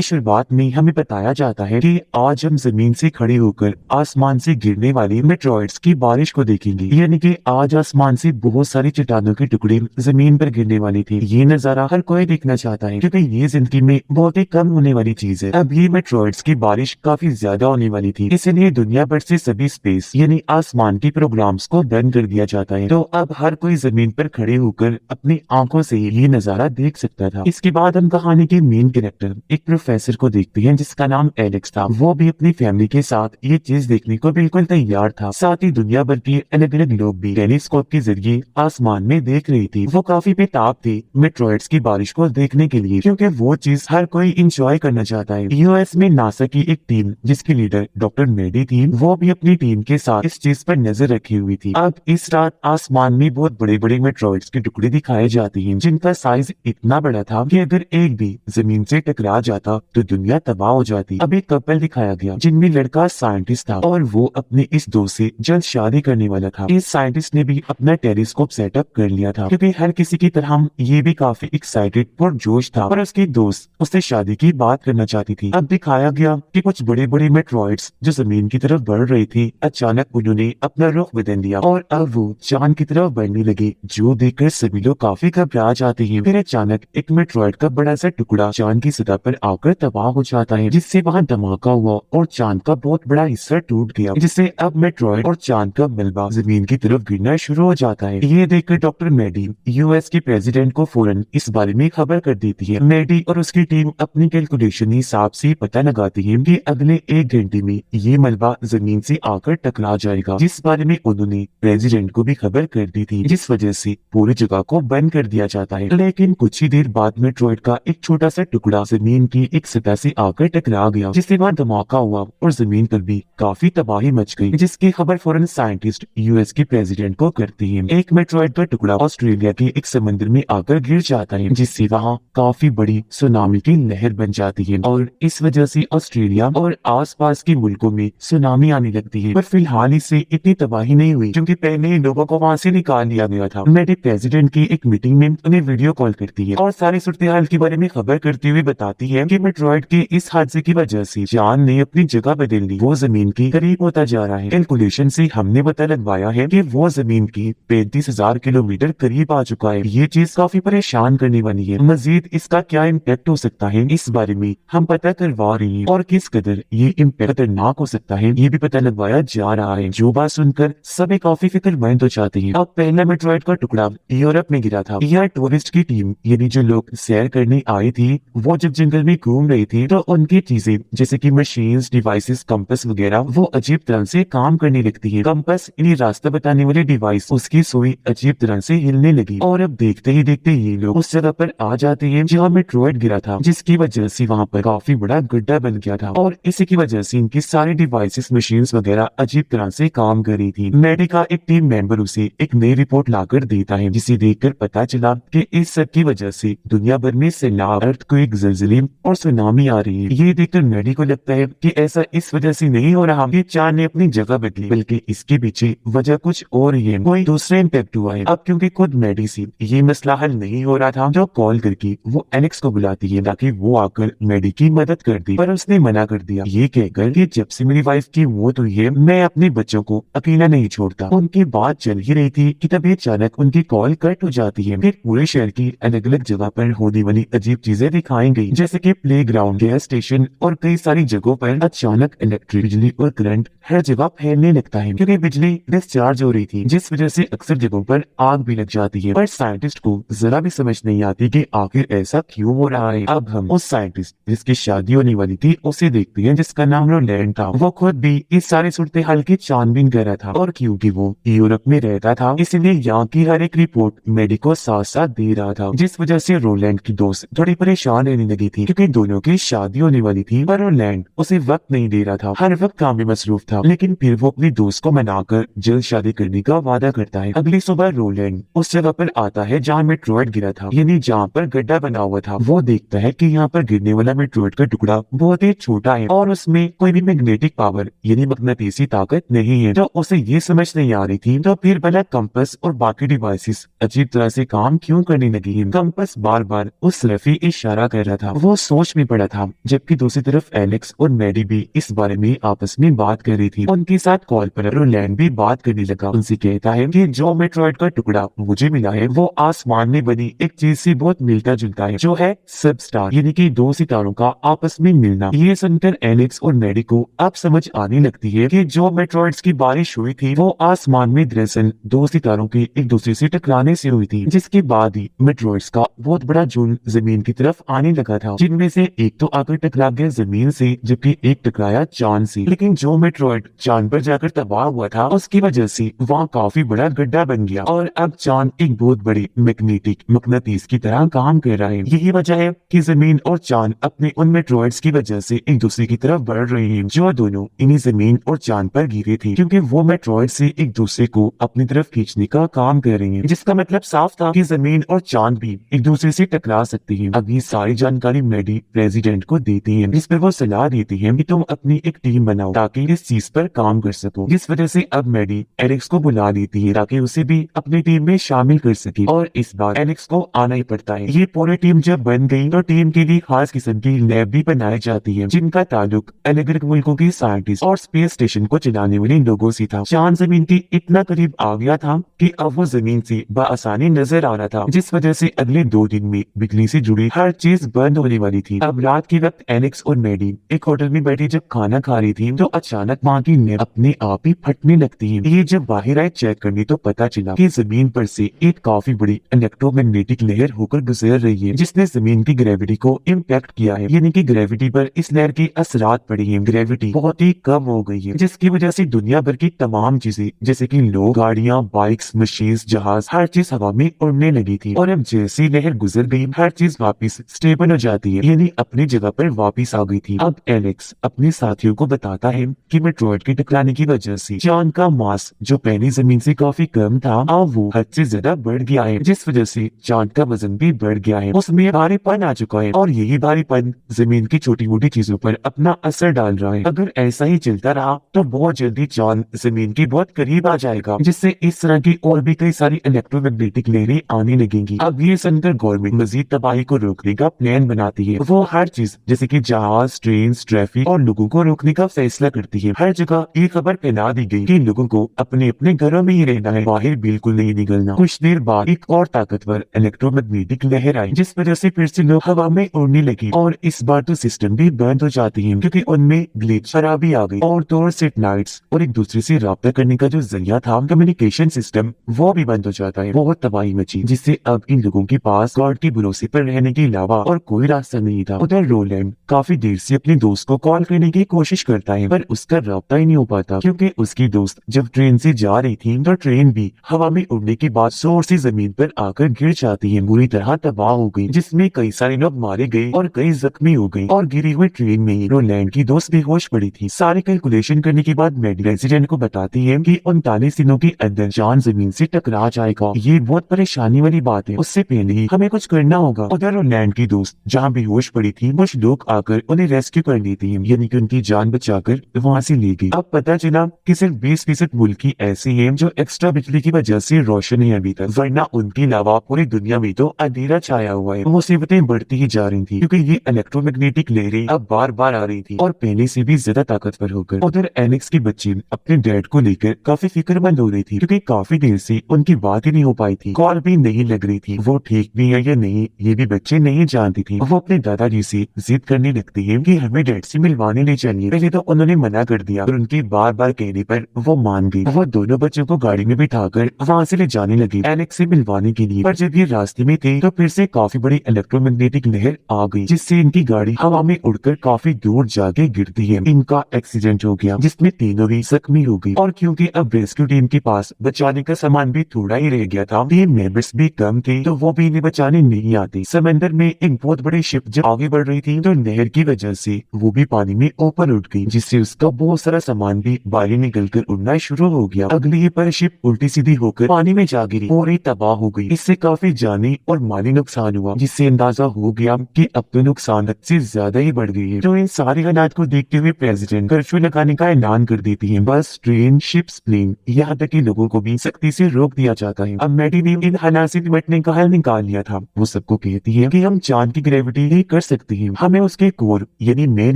शुरुआत में हमें बताया जाता है कि आज हम जमीन से खड़े होकर आसमान से गिरने वाली मेट्रॉइड्स की बारिश को देखेंगे। यानी कि आज आसमान से बहुत सारी चट्टानों के टुकड़े जमीन पर गिरने वाले थे। ये नजारा हर कोई देखना चाहता है क्योंकि ये जिंदगी में बहुत ही कम होने वाली चीज है। अब ये मेट्रॉइड्स की बारिश काफी ज्यादा होने वाली थी, इसलिए दुनिया भर से सभी स्पेस यानी आसमान के प्रोग्राम्स को बंद कर दिया जाता है। तो अब हर कोई जमीन पर खड़े होकर अपनी आंखों से ये नजारा देख सकता था। इसके बाद हम कहानी के मेन कैरेक्टर एक प्रोफेसर को देखते हैं जिसका नाम एलेक्स था। वो भी अपनी फैमिली के साथ ये चीज देखने को बिल्कुल तैयार था। साथ ही दुनिया भर के अलग अलग लोग भी टेलीस्कोप के जरिए आसमान में देख रही थी। वो काफी बेताब थे मेट्रॉइड्स की बारिश को देखने के लिए क्योंकि वो चीज हर कोई इंजॉय करना चाहता है। यूएस में नासा की एक टीम जिसकी लीडर डॉक्टर मेडी थी, वो भी अपनी टीम के साथ इस चीज पर नजर रखी हुई थी। अब इस रात आसमान में बहुत बड़े बड़े मेट्रॉइड्स के टुकड़े दिखाए जाते हैं जिनका साइज इतना बड़ा था कि अगर एक भी जमीन से टकरा जाता तो दुनिया तबाह हो जाती। अब एक कपल दिखाया गया जिनमें लड़का साइंटिस्ट था और वो अपने इस दोस्त से जल्द शादी करने वाला था। इस साइंटिस्ट ने भी अपना टेलीस्कोप सेटअप कर लिया था क्योंकि हर किसी की तरह ये भी काफी एक्साइटेड और जोश था, पर उसकी दोस्त उससे शादी की बात करना चाहती थी। अब दिखाया गया कि कुछ बड़े बड़े मेट्रॉइड्स जो जमीन की तरफ बढ़ रही थी, अचानक उन्होंने अपना रुख बदल दिया और अब वो चांद की तरफ बढ़ने लगे, जो देखकर सभी लोग काफी घबरा जाते हैं। फिर अचानक एक मेट्रॉइड का बड़ा सा टुकड़ा चांद की सतह पर आकर तबाह हो जाता है, जिससे वहाँ धमाका हुआ और चांद का बहुत बड़ा हिस्सा टूट गया, जिससे अब मेट्रॉइड और चांद का मलबा जमीन की तरफ गिरना शुरू हो जाता है। ये देखकर डॉक्टर मेडी यूएस के प्रेसिडेंट को फौरन इस बारे में खबर कर देती है। मेडी और उसकी टीम अपनी कैलकुलेशन हिसाब से पता लगाती है कि अगले 1 घंटे में ये मलबा जमीन से आकर टकरा जाएगा, जिस बारे में उन्होंने प्रेसिडेंट को भी खबर कर दी थी, जिस वजह से पूरी जगह को बंद कर दिया जाता है। लेकिन कुछ ही देर बाद मेट्रॉइड का एक छोटा सा टुकड़ा जमीन की एक सतह से आकर टकरा गया, जिससे वहाँ धमाका हुआ और जमीन पर भी काफी तबाही मच गई, जिसकी खबर फौरन साइंटिस्ट यूएस के प्रेसिडेंट को करती है। एक मेट्रॉइड का टुकड़ा ऑस्ट्रेलिया के एक समंदर में आकर गिर जाता है, जिससे वहाँ काफी बड़ी सुनामी की लहर बन जाती है और इस वजह से ऑस्ट्रेलिया और आसपास के मुल्कों में सुनामी आने लगती है। पर फिलहाल इससे इतनी तबाही नहीं हुई क्योंकि पहले लोगों को वहाँ से निकाल लिया गया था। मेडी प्रेसिडेंट की एक मीटिंग में उन्हें वीडियो कॉल करती है और सारी सूरत हाल के बारे में खबर करते हुए बताती है कि मेट्रॉइड के इस हादसे की वजह से चांद ने अपनी जगह बदल ली, वो जमीन के करीब होता जा रहा है। कैलकुलेशन से हमने पता लगवाया है कि वो जमीन की 35,000 किलोमीटर करीब आ चुका है। ये चीज काफी परेशान करने वाली है। मजीद इसका क्या इम्पैक्ट हो सकता है इस बारे में हम पता करवा रहे हैं और किस कदर ये इम्पैक्ट खतरनाक हो सकता है ये भी पता लगवाया जा रहा है। जो बात सुनकर सभी काफी फिक्रमंद हो जाते हैं। अब पहला मेट्रॉइड का टुकड़ा यूरोप में गिरा था। यह टूरिस्ट की टीम यानी जो लोग सैर करने आए थे, वो जब जंगल में घूम रहे थे तो उनकी चीजें जैसे कि मशीन्स, डिवाइसेस, कंपास वगैरह वो अजीब तरह से काम करने लगती है। कंपास यानी रास्ता बताने वाले डिवाइस उसकी सुई अजीब तरह से हिलने लगी और अब देखते ही देखते ये लोग उस जगह पर आ जाते हैं जहाँ मेट्रॉइड गिरा था, जिसकी वजह से वहाँ पर काफी बड़ा गड्ढा बन गया था और इसी की वजह से इनकी सारी डिवाइसेस, मशीन्स वगैरह अजीब तरह से काम कर रही थी। मेडी का एक टीम मेंबर उसे एक नई रिपोर्ट लाकर देता है, जिसे देखकर पता चला कि इस सब की वजह से दुनिया भर में सैलाब, अर्थक्वेक, ज़लज़ले और सुनामी आ रही है। ये देखकर मेडी को लगता है कि ऐसा इस वजह से नहीं हो रहा कि चांद ने अपनी जगह बदली, बल्कि इसके पीछे वजह कुछ और ही है, कोई दूसरा इम्पैक्ट हुआ है। अब क्योंकि खुद मेडी से ये मसला हल नहीं हो रहा था, जो कॉल करके वो एलेक्स को बुलाती है ताकि वो आकर मेडी की मदद कर दे, पर उसने मना कर दिया, ये कहकर कि जब से मेरी वाइफ की मौत हुई है मैं अपने बच्चों को अकेला नहीं छोड़ता। उनकी बात चल ही रही थी कि तभी अचानक उनकी कॉल कट हो जाती है। फिर पूरे शहर की अलग अलग जगह पर होने वाली अजीब चीजें दिखाई गई, जैसे कि प्लेग्राउंड, गैस स्टेशन और कई सारी जगहों पर अचानक इलेक्ट्रिक बिजली और करंट हर जगह फैलने लगता है क्योंकि बिजली डिस्चार्ज हो रही थी, जिस वजह से अक्सर जगहों पर आग भी लग जाती है। पर साइंटिस्ट को जरा भी समझ नहीं आती कि आखिर ऐसा क्यों हो रहा है। अब हम उस साइंटिस्ट जिसकी शादी होने वाली थी उसे देखते हैं, जिसका नाम रोलैंड था। वो खुद भी इस सारे सूरत हाल की छानबीन कर रहा था और क्योंकि वो यूरोप में रहता था इसलिए यहाँ की हर एक रिपोर्ट मेडी को साथ साथ दे रहा था, जिस वजह से रोलैंड की दोस्त थोड़ी परेशान रहने लगी थी क्योंकि दोनों की शादी होने वाली थी। पर रोलैंड उसे वक्त नहीं दे रहा था, हर वक्त काम में मसरूफ था। लेकिन फिर वो अपनी दोस्त को मनाकर जल्द शादी करने का वादा करता है। अगली सुबह रोलैंड उस जगह पर आता है जहाँ मेट्रॉइड गिरा था, यानी जहाँ पर गड्ढा बना हुआ था। वो देखता है कि यहाँ पर गिरने वाला मेट्रॉइड का टुकड़ा बहुत ही छोटा है और उसमें कोई भी मैग्नेटिक पावर यानी मकनातीसी ताकत नहीं है। तो उसे ये समझ नहीं आ रही थी तो फिर भला कंपास और बाकी डिवाइसेस अजीब तरह से काम क्यों करने लगी है। कंपास बार बार उस तरफ ही इशारा कर रहा था। वो सोच तलाश में पड़ा था, जबकि दूसरी तरफ एलेक्स और मैडी भी इस बारे में आपस में बात कर रही थी। उनके साथ कॉल पर रोलैंड भी बात करने लगा। उनसे कहता है कि जो मेट्रॉइड का टुकड़ा मुझे मिला है वो आसमान में बनी एक चीज से बहुत मिलता जुलता है, जो है सबस्टार, यानी कि दो सितारों का आपस में मिलना। ये सुनकर एलेक्स और मैडी को अब समझ आने लगती है कि जो मेट्रॉइड्स की बारिश हुई थी वो आसमान में दरअसल दो सितारों के एक दूसरे से टकराने से हुई थी, जिसके बाद ही मेट्रॉइड्स का बहुत बड़ा झुंड जमीन की तरफ आने लगा था, जिनमें से एक तो आकर टकरा गया जमीन से, जबकि एक टकराया चांद से। लेकिन जो मेट्रॉइड चांद पर जाकर तबाह हुआ था उसकी वजह से वहाँ काफी बड़ा गड्ढा बन गया और अब चांद एक बहुत बड़ी मैग्नेटिक मकनातीस की तरह काम कर रहा है। यही वजह है कि जमीन और चांद अपने उन मेट्रॉइड्स की वजह से एक दूसरे की तरफ बढ़ रहे हैं, जो दोनों इन्हीं जमीन और चांद पर गिरे थे, क्योंकि वो मेट्रॉइड से एक दूसरे को अपनी तरफ खींचने का काम कर रहे हैं, जिसका मतलब साफ था कि जमीन और चांद भी एक दूसरे से टकरा सकती है। अब ये सारी जानकारी मैडी प्रेसिडेंट को देती है, जिस पर वो सलाह देती है कि तुम अपनी एक टीम बनाओ ताकि इस चीज पर काम कर सको, जिस वजह से अब मैडी एलेक्स को बुला लेती है ताकि उसे भी अपनी टीम में शामिल कर सके। और इस बार एलेक्स को आना ही पड़ता है। ये पूरी टीम जब बन गई तो टीम के लिए खास किस्म की लैब भी बनाई जाती है, जिनका ताल्लुक अलग अलग मुल्कों के साइंटिस्ट और स्पेस स्टेशन को चलाने वाले लोगों से था। चांद जमीन के इतना करीब आ गया था कि अब वो जमीन से बआसानी नजर आ रहा था, जिस वजह से अगले 2 दिन में बिजली से जुड़ी हर चीज बंद होने वाली थी। अब रात के वक्त एलेक्स और मैडी एक होटल में बैठी जब खाना खा रही थी तो अचानक वहाँ की लैब अपने आप ही फटने लगती है। ये जब बाहर आए चेक करने तो पता चला कि जमीन पर से एक काफी बड़ी इलेक्ट्रोमैग्नेटिक लहर होकर गुजर रही है, जिसने जमीन की ग्रेविटी को इम्पैक्ट किया है, यानी कि ग्रेविटी पर इस लहर के असरात पड़ी है। ग्रेविटी बहुत ही कम हो गई है, जिसकी वजह से दुनिया भर की तमाम चीजें जैसे कि लोग, गाड़ियां, बाइक्स, मशीन, जहाज, हर चीज हवा में उड़ने लगी थी। और अब जैसी लहर गुजर गई हर चीज वापस स्टेबल हो जाती है, यानी अपनी जगह पर वापस आ गई थी। अब एलेक्स अपने साथियों को बताता है कि मेट्रॉइड के टकराने की वजह से चांद का मास जो पहले जमीन से काफी कम था अब वो हद से ज्यादा बढ़ गया है, जिस वजह से चांद का वजन भी बढ़ गया है। उसमें भारीपन आ चुका है और यही भारीपन जमीन की छोटी मोटी चीजों पर अपना असर डाल रहा है। अगर ऐसा ही चलता रहा तो बहुत जल्दी चांद जमीन के बहुत करीब आ जाएगा, जिससे इस तरह की और भी कई सारी इलेक्ट्रोमैग्नेटिक लहरें आने लगेंगी। अब ये सुनकर गवर्नमेंट मजीद तबाही को रोकने का प्लान बनाती है। वो हर चीज जैसे कि जहाज, ट्रेन, ट्रैफिक और लोगों को रोकने का फैसला करती है। हर जगह ये खबर फैला दी गई कि लोगों को अपने अपने घरों में ही रहना है, बाहर बिल्कुल नहीं निकलना। कुछ देर बाद एक और ताकतवर इलेक्ट्रोमैग्नेटिक लहर आई, जिस वजह से फिर से लोग हवा में उड़ने लगे और इस बार तो सिस्टम भी बंद हो जाती है, क्योंकि उनमें ग्लिच खराबी आ गई और तो सैटेलाइट्स और एक दूसरे से राब्ता करने का जो जरिया था, कम्युनिकेशन सिस्टम, वो भी बंद हो जाता है। बहुत तबाही मची, जिससे अब इन लोगों के पास गॉड के भरोसे पर रहने के अलावा और कोई रास्ता नहीं था। उधर रोलैंड काफी देर से अपने दोस्त को कॉल करने की कोशिश करता है, पर उसका राब्ता ही नहीं हो पाता, क्योंकि उसकी दोस्त जब ट्रेन से जा रही थी तो ट्रेन भी हवा में उड़ने के बाद जोर से जमीन पर आकर गिर जाती है, बुरी तरह तबाह हो गई, जिसमें कई सारे लोग मारे गए और कई जख्मी हो गए। और गिरी हुई ट्रेन में ही रोलैंड की दोस्त बेहोश पड़ी थी। सारे कैलकुलेशन करने के बाद मैडी रेसिडेंट को बताती है कि 39 दिनों के अंदर चांद जमीन से टकरा जाएगा। ये बहुत परेशानी वाली बात है, उससे पहले ही हमें कुछ करना होगा। उधर रोलैंड की दोस्त जहाँ बेहोश पड़ी थी कुछ लोग आकर उन्हें रेस्क्यू कर लेती है, यानी कि उनकी जान बचाकर वहाँ से ले गई। अब पता चला कि सिर्फ 20% मुल्क ही ऐसे हैं जो एक्स्ट्रा बिजली की वजह से रोशन है अभी तक, वरना उनके अलावा पूरी दुनिया में तो अंधेरा छाया हुआ है। मुसीबतें बढ़ती ही जा रही थी, क्योंकि ये इलेक्ट्रोमैग्नेटिक लहरें अब बार बार आ रही थी और पहले से भी ज्यादा ताकतवर होकर। उधर एलेक्स की बच्ची अपने डैड को लेकर काफी फिक्रमंद हो रही थी, क्योंकि काफी देर से उनकी बात ही नहीं हो पाई थी, कॉल भी नहीं लग रही थी। वो ठीक भी है या नहीं ये भी बच्चे नहीं जानती थी। वो अपने दादाजी से जिद करने लगती है कि हमें डैड से मिलवाने ले चलिए। पहले तो उन्होंने मना कर दिया, और उनके बार बार कहने पर वो मान गई। वो दोनों बच्चों को गाड़ी में बिठाकर वहाँ से ले जाने लगी एलेक्स से मिलवाने के लिए। पर जब ये रास्ते में थे तो फिर से काफी बड़ी इलेक्ट्रोमैग्नेटिक लहर आ गई, जिससे इनकी गाड़ी हवा में उड़कर काफी दूर जाके गिरती है। इनका एक्सीडेंट हो गया, जिसमें तीनों ही जख्मी हो गई। और क्योंकि अब रेस्क्यू टीम के पास बचाने का सामान भी थोड़ा ही रह गया था, टीम मेंबर्स भी कम थे, तो वो भी इन्हें बचाने नहीं आते। समंदर में एक बहुत बड़ी शिप जब आगे बढ़ रही थी तो नहर की वजह से वो भी पानी में ऊपर उठ गई, जिससे उसका बहुत सारा सामान भी बाहर निकलकर उड़ना शुरू हो गया। अगली ही पर शिप उल्टी सीधी होकर पानी में जा गिरी, पूरी तबाह हो गई। इससे काफी जानी और माली नुकसान हुआ, जिससे अंदाजा हो गया कि अब तो नुकसान हद से ज्यादा ही बढ़ गई है। तो इन सारे हालात को देखते हुए प्रेसिडेंट कर्फ्यू लगाने का ऐलान कर देती है। बस, ट्रेन, शिप्स, प्लेन, यहाँ तक कि लोगों को भी सख्ती से रोक दिया जाता है। अब मैडी ने इन हालात से निपटने का हल निकाल लिया था। वो सबको कहती है कि हम चांद की ग्रेविटी ही कर सकते हैं। हमें उसके कोर यानी मेन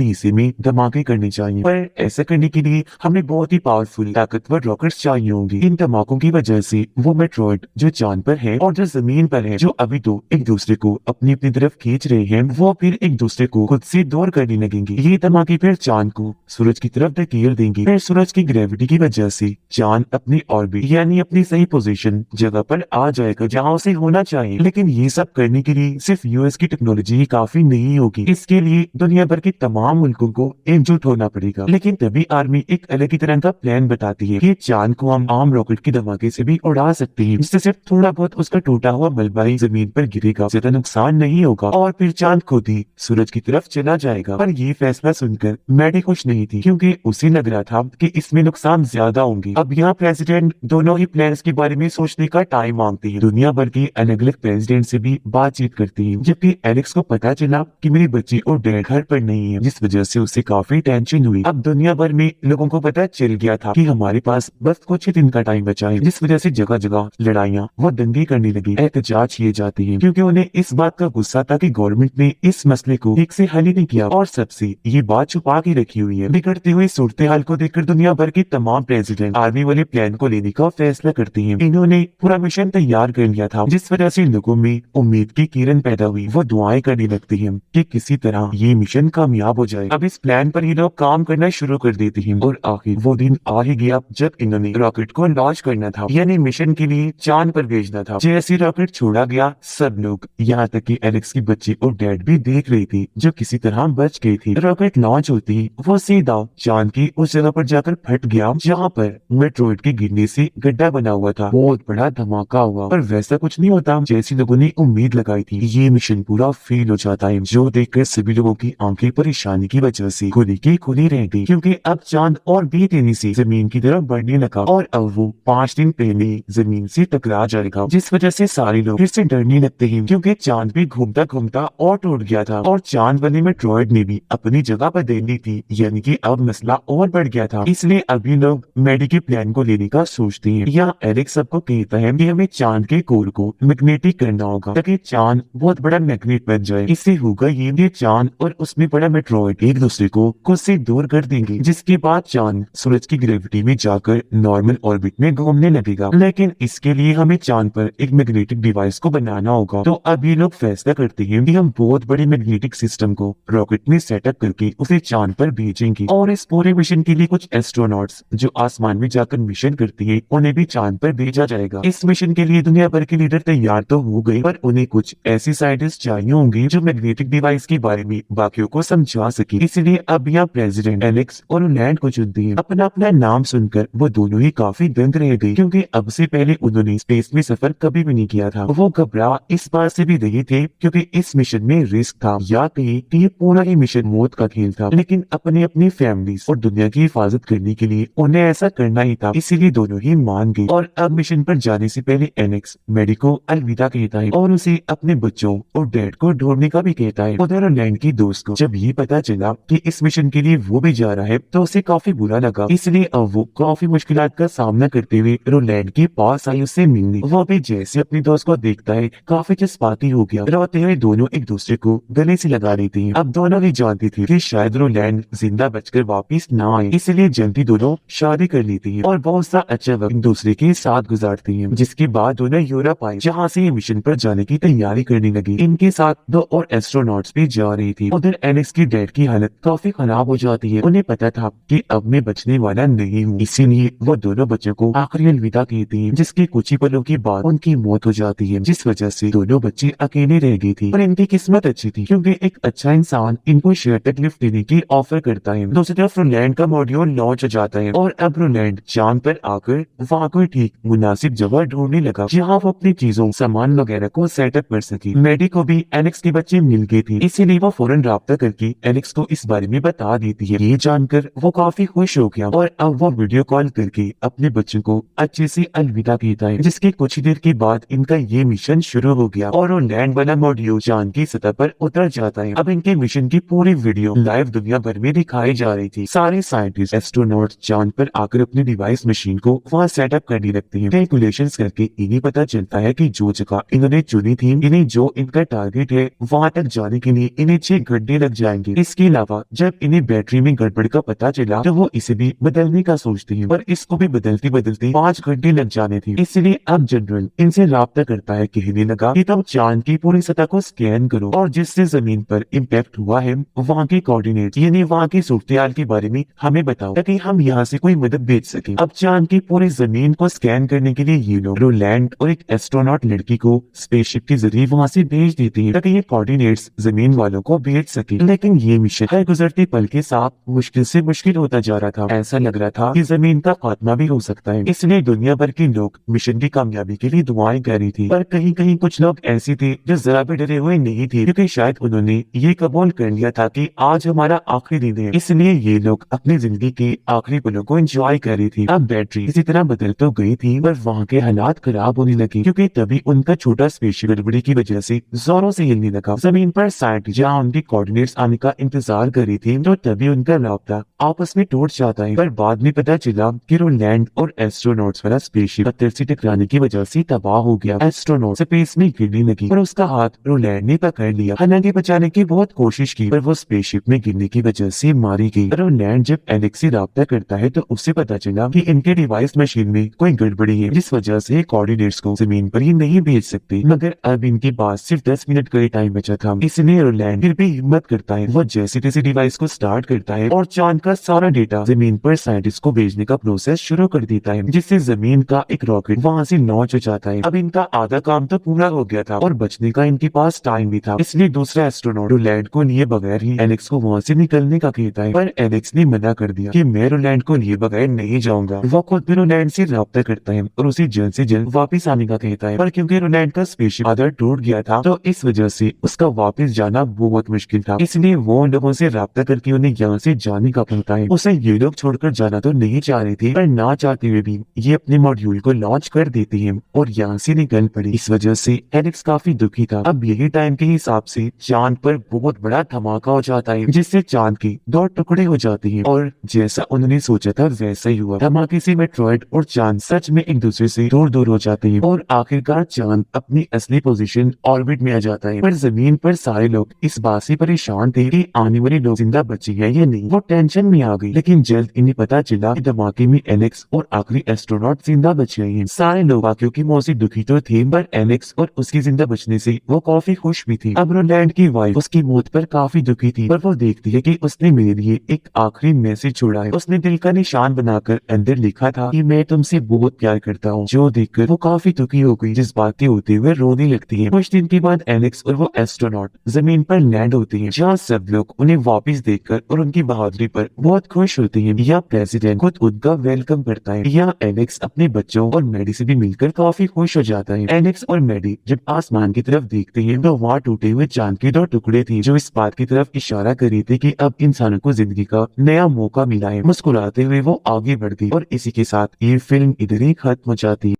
हिस्से में धमाके करने चाहिए, पर ऐसा करने के लिए हमें बहुत ही पावरफुल ताकतवर रॉकेट्स चाहिए होंगे। इन धमाकों की वजह से वो मेट्रॉइड जो चांद पर है और जो जमीन पर है, जो अभी तो एक दूसरे को अपनी अपनी तरफ खींच रहे हैं, वो फिर एक दूसरे को खुद से दूर करने लगेंगे। ये धमाके फिर चांद को सूरज की तरफ धकेल देंगे। फिर सूरज की ग्रेविटी की वजह से चांद अपनी ऑर्बिट यानी अपनी सही पोजीशन जगह पर आ जाएगा जहां उसे होना चाहिए। लेकिन ये सब करने के लिए सिर्फ यूएस की टेक्नोलॉजी ही काफी नहीं होगी, इसके लिए दुनिया भर के तमाम मुल्कों को एकजुट होना पड़ेगा। लेकिन तभी आर्मी एक अलग ही तरह का प्लान बताती है कि चांद को हम आम रॉकेट के धमाके से भी उड़ा सकते हैं, जिससे सिर्फ थोड़ा बहुत उसका टूटा हुआ मलबा ही जमीन पर गिरेगा, ज्यादा नुकसान नहीं होगा और फिर चांद खुद ही सूरज की तरफ चला जाएगा। पर ये फैसला सुनकर मैडी खुश नहीं थी, क्योंकि उसे लग रहा था कि इसमें नुकसान ज्यादा होंगे। अब यहाँ प्रेसिडेंट दोनों ही प्लान्स के बारे में सोचने का टाइम मांगती है। दुनिया भर के अलग अलग प्रेसिडेंट से भी बातचीत करती है, जबकि एलेक्स को पता चला कि मेरी बच्ची और डैड घर पर नहीं है, जिस वजह से उसे काफी टेंशन हुई। अब दुनिया भर में लोगों को पता चल गया था कि हमारे पास बस कुछ ही दिन का टाइम बचा है, जिस वजह से जगह जगह लड़ाइयाँ व दंगे करने लगी, एहतजाज किए जाते हैं, क्योंकि उन्हें इस बात का गुस्सा था कि गवर्नमेंट ने इस मसले को ठीक से हल ही नहीं किया और सबसे ये बात छुपा के रखी हुई है। बिगड़ते हुए सूरत हाल को देखकर दुनिया भर के तमाम प्रेसिडेंट आर्मी वाले प्लान को लेने का फैसला करते हैं। इन्होंने पूरा मिशन तैयार कर लिया था, जिस वजह से लोगों में उम्मीद की किरण पैदा हुई। वो दुआएं करने लगती हैं कि किसी तरह ये मिशन कामयाब हो जाए। अब इस प्लान पर ये लोग काम करना शुरू कर देते हैं और आखिर वो दिन आ ही गया जब इन्होंने रॉकेट को लॉन्च करना था, यानी मिशन के लिए चांद पर भेजना था। जैसे रॉकेट छोड़ा गया, सब लोग यहाँ तक कि एलेक्स की बच्ची और डैड भी देख रही थी, जो किसी तरह बच गई थी। रॉकेट लॉन्च होती ही वो सीधा चांद की उस जगह पर जाकर फट गया जहाँ पर मेट्रॉइड के गिरने से गड्ढा बना हुआ था। बहुत बड़ा धमाका हुआ, पर वैसा कुछ नहीं होता जैसी लोगों ने उम्मीद लगाई थी। ये मिशन पूरा फेल हो जाता है, जो देखकर सभी लोगों की आंखें परेशानी की वजह से खुली की खुली रह गई, क्योंकि अब चांद और भी तेजी से जमीन की तरफ बढ़ने लगा और अब वो 5 दिन पहले जमीन से टकरा जाएगा, जिस वजह से सारे लोग फिर से डरने लगते हैं, क्योंकि चांद भी घूमता घूमता और टूट गया था और चांद वाले मेट्रॉइड ने भी अपनी जगह बदल ली थी, यानी कि अब मसला और बढ़ गया था। इसलिए अभी लोग मेडी के प्लान को लेने का सोचते हैं। यहाँ एलेक्स सबको कहता है कि हमें चांद के कोर को मैग्नेटिक करना होगा ताकि चांद बहुत बड़ा मैग्नेट बन जाए। इससे होगा ये चांद और उसमें बड़ा मेट्रॉइड एक दूसरे को खुद से दूर कर देंगे, जिसके बाद चांद सूरज की ग्रेविटी में जाकर नॉर्मल ऑर्बिट में घूमने लगेगा। लेकिन इसके लिए हमें चांद पर एक मैग्नेटिक डिवाइस को बनाना होगा। तो अब ये लोग फैसला करते हैं कि हम बहुत बड़े मैग्नेटिक सिस्टम को रॉकेट में सेटअप करके उसे चांद पर भेजेंगे और इस पूरे मिशन के लिए कुछ एस्ट्रोनॉट्स जो आसमान में जाकर मिशन करती है, उन्हें भी चांद पर भेजा जाएगा। इस मिशन के लिए दुनिया भर के लीडर तैयार तो हो गए, पर उन्हें कुछ ऐसे साइंटिस्ट चाहिए होंगे जो मैग्नेटिक डिवाइस के बारे में बाकियों को समझा सके। इसलिए अब यहाँ प्रेसिडेंट एलेक्स और लैंड को चुनती है। अपना अपना नाम सुनकर वो दोनों ही काफी दंग रह गए, क्योंकि अब से पहले उन्होंने स्पेस में सफर कभी भी नहीं किया था। वो घबरा इस बात से भी रहे थे क्योंकि इस मिशन में रिस्क था, या कहीं कि ये पूरा ही मिशन मौत का खेल था। लेकिन अपने अपनी फैमिली और दुनिया की हिफाजत करने के लिए उन्हें ऐसा करना ही था, इसीलिए दोनों ही मान गए। और अब मिशन पर जाने से पहले एलेक्स मेडी को अलविदा कहता है और उसे अपने बच्चों और डैड को ढूंढने का भी कहता है। उधर लैंड की दोस्त को जब ये पता चला कि इस मिशन के लिए वो भी जा रहा है, तो उसे काफी बुरा लगा। इसलिए अब वो काफी मुश्किलात का सामना करते हुए रोलैंड के पास आई उससे मिलने। वो भी जैसे अपनी दोस्त को देखता है काफी जज्बाती हो गया। रोते हुए दोनों एक दूसरे को गले से लगा लेते हैं। अब दोनों ही जानती थी कि शायद रोलैंड जिंदा बचकर वापिस ना आए, इसलिए जल्दी दोनों शादी कर लेती है और बहुत सा अच्छा वक्त एक दूसरे के साथ गुजारती है। जिसके बाद दोनों यूरोप आए, जहाँ से मिशन पर जाने की तैयारी करने लगी। इनके साथ 2 और एस्ट्रोनॉट्स भी जा रही थी। उधर एलेक्स की डैड की हालत काफी खराब हो जाती है। उन्हें पता था कि अब मैं बचने वाला नहीं हूँ, इसीलिए वो दोनों बच्चों को आखिरी अलविदा कहती है, जिसके कुछ ही पलों के बाद उनकी मौत हो जाती है, जिस वजह से दोनों बच्चे अकेले रह गए थे। पर इनकी किस्मत अच्छी थी, क्योंकि एक अच्छा इंसान इनको शेयर तक लिफ्ट देने की ऑफर करता है। दूसरी तरफ रोलैंड का मॉड्यूल लॉन्च हो जाता है और अब रोलैंड चांद पर आकर वहाँ कोई ठीक मुनासिब जगह ढूंढने लगा, जहाँ वो अपनी चीजों सामान वगैरह को सेटअप कर सके। मेडी को भी एलेक्स के बच्चे मिल गए थे, इसीलिए वो फौरन राब्ता करके एलेक्स को इस बारे में बता देती है। ये जानकर वो काफी खुश हो गया और अब वो वीडियो कॉल करके अपने बच्चों को अच्छे से अलविदा कहता है। जिसके कुछ ही देर के बाद इनका ये मिशन शुरू हो गया और वो लैंड वाला मॉड्यूल चांद की सतह पर उतर जाता है। अब इनके मिशन की पूरी वीडियो लाइव दुनिया भर में दिखाई जा रही थी। सारे साइंटिस्ट एस्ट्रोनॉट चांद पर आकर अपनी डिवाइस मशीन को वहाँ सेटअप करने लगते हैं। कैलकुलेशंस करके इन्हें पता चलता है कि जो जगह इन्होंने चुनी थी, इन्हें जो इनका टारगेट है वहाँ तक जाने के लिए इन्हें 6 घंटे लग जाएंगे। इसके अलावा जब इन्हें बैटरी में गड़बड़ का पता चला तो वो इसे भी बदलने का सोचती है, पर इसको भी बदलते बदलते 5 घंटे लग जाने थे। इसलिए अब जनरल इनसे राब्ता करता है, कहने लगा कि तुम चांद की पूरी सतह को स्कैन करो और जिससे जमीन पर इम्पैक्ट हुआ है वहाँ के कोऑर्डिनेट यानी वहाँ की सूरत के बारे में हमें बताओ, ताकि हम यहाँ से कोई मदद भेज सके। अब चांद की पूरी जमीन को स्कैन करने के लिए ये लोग रोलैंड और एक एस्ट्रोनॉट लड़की को स्पेसशिप के जरिए वहाँ से भेज देती है, ताकि ये कोऑर्डिनेट्स जमीन वालों को भेज सके। लेकिन ये मिशन हर गुजरते पल के साथ मुश्किल से मुश्किल होता जा रहा था। ऐसा लग रहा था कि जमीन का खात्मा भी हो सकता है। इसलिए दुनिया भर के लोग मिशन की कामयाबी के लिए दुआएं कर रही थी, पर कहीं कहीं कुछ लोग ऐसे थे जो जरा भी डरे हुए नहीं थे, क्योंकि शायद उन्होंने ये कबूल कर लिया था कि आज हमारा आखिरी दिन है। इसलिए ये लोग अपनी जिंदगी के आखिरी पलों को एंजॉय कर रही थी। अब बैटरी इसी तरह बदल तो गई थी, पर वहाँ के हालात खराब होने लगे, क्योंकि तभी उनका छोटा स्पेसशिप गड़बड़ी की वजह से जोरों से हिलने लगा। जमीन पर साइंटिस्ट जहाँ उनके कोऑर्डिनेट्स आने का इंतजार कर रही थी, तो तभी उनका राब्ता आपस में टूट जाता है। पर बाद में पता चला कि रोलैंड और एस्ट्रोनॉट्स वाला स्पेसशिप पत्थर से टकराने की वजह से तबाह हो गया। एस्ट्रोनॉट स्पेस में गिरने लगी, पर उसका हाथ रोलैंड ने पकड़ लिया। हालांकि बचाने की बहुत कोशिश की, पर वो स्पेसशिप में गिरने की वजह से मारी गई। रोलैंड जब एलेक्स से राब्ता करता है तो उससे पता चला कि इनके डिवाइस मशीन में कोई गड़बड़ी है, जिस वजह से कोऑर्डिनेट्स को जमीन पर ही नहीं भेज सकते। मगर अब इनके पास सिर्फ 10 मिनट का ही टाइम बचा था, इसलिए रोलैंड फिर भी हिम्मत करता है। वो जैसे तैसे डिवाइस को स्टार्ट करता है और चांद का सारा डेटा जमीन पर साइंटिस्ट को भेजने का प्रोसेस शुरू कर देता है, जिससे जमीन का एक रॉकेट वहाँ से लॉन्च हो जाता है। अब इनका आधा काम तो पूरा हो गया था और बचने का इनके पास टाइम भी था, इसलिए दूसरा एस्ट्रोनॉट रोलैंड को लिए बगैर ही एलेक्स को वहाँ से निकलने का कहता है। पर एलेक्स ने मना कर दिया कि मैं रोलैंड को लिए बगैर नहीं जाऊंगा। वो खुद भी रोलैंड से राब्ता करता है और उसे जल्द से जल्द वापस आने का कहता है, पर क्योंकि रोलैंड का स्पेसशिप आधा टूट गया था तो इस वजह से उसका वापस जाना बहुत मुश्किल था। इसलिए वो उन लोगों से राब्ता करके उन्हें यहाँ से जाने का कहता है। उसे ये लोग छोड़कर जाना तो नहीं चाह रहे थे, पर ना चाहते हुए भी ये अपने मॉड्यूल को लॉन्च कर देती है और यहाँ से निकल पड़ी। इस वजह से एलेक्स काफी दुखी था। अब यही टाइम के हिसाब से चांद पर बहुत बड़ा धमाका हो जाता है, जिससे चांद की 2 टुकड़े हो जाते हैं और जैसा उन्होंने सोचा था वैसा ही हुआ। धमाके से मेट्रॉइड और चांद सच में एक दूसरे से दूर दूर हो जाते हैं और आखिरकार चांद अपनी असली पोजीशन ऑर्बिट में आ जाता है। पर जमीन पर सारे लोग इस बात से परेशान थे कि आने वाले लोग जिंदा बचे हैं या नहीं। वो टेंशन में आ गई, लेकिन जल्द इन्हें पता चला कि धमाके में एलेक्स और आखिरी एस्ट्रोनॉट जिंदा बच गए हैं। सारे लोग वाकई की मौत से दुखी तो थे, पर एलेक्स और उसके जिंदा बचने से वो काफी खुश भी थी। अब रोलैंड की वाइफ उसकी मौत पर काफी दुखी थी, पर वो देखती है कि उसने मेरे लिए एक आखिरी मैसेज छोड़ा है। उसने दिल का निशान बनाकर अंदर लिखा था कि मैं तुमसे बहुत प्यार करता हूँ, जो देखकर वो काफी दुखी हो गई, जिस बात के होते हुए रोने लगती है। कुछ दिन के बाद एलेक्स और वो एस्ट्रोनॉट जमीन पर लैंड होते हैं, जहाँ सब लोग उन्हें वापस देखकर और उनकी बहादुरी पर बहुत खुश होते हैं। यहाँ प्रेसिडेंट खुद उनका वेलकम करता है। यहाँ एलेक्स अपने बच्चों और मैडी से भी मिलकर काफी खुश हो जाता है। एलेक्स और मैडी जब आसमान की तरफ देखते हैं तो वहाँ टूटे हुए चांद के 2 टुकड़े थे, जो इस बात की तरफ इशारा कर रहे थे कि अब इंसानों को जिंदगी का नया मौका मिला है। मुस्कुराते हुए वो आगे बढ़ गई और इसी के साथ ये फिल्म इधर ही खत्म हो जाती है।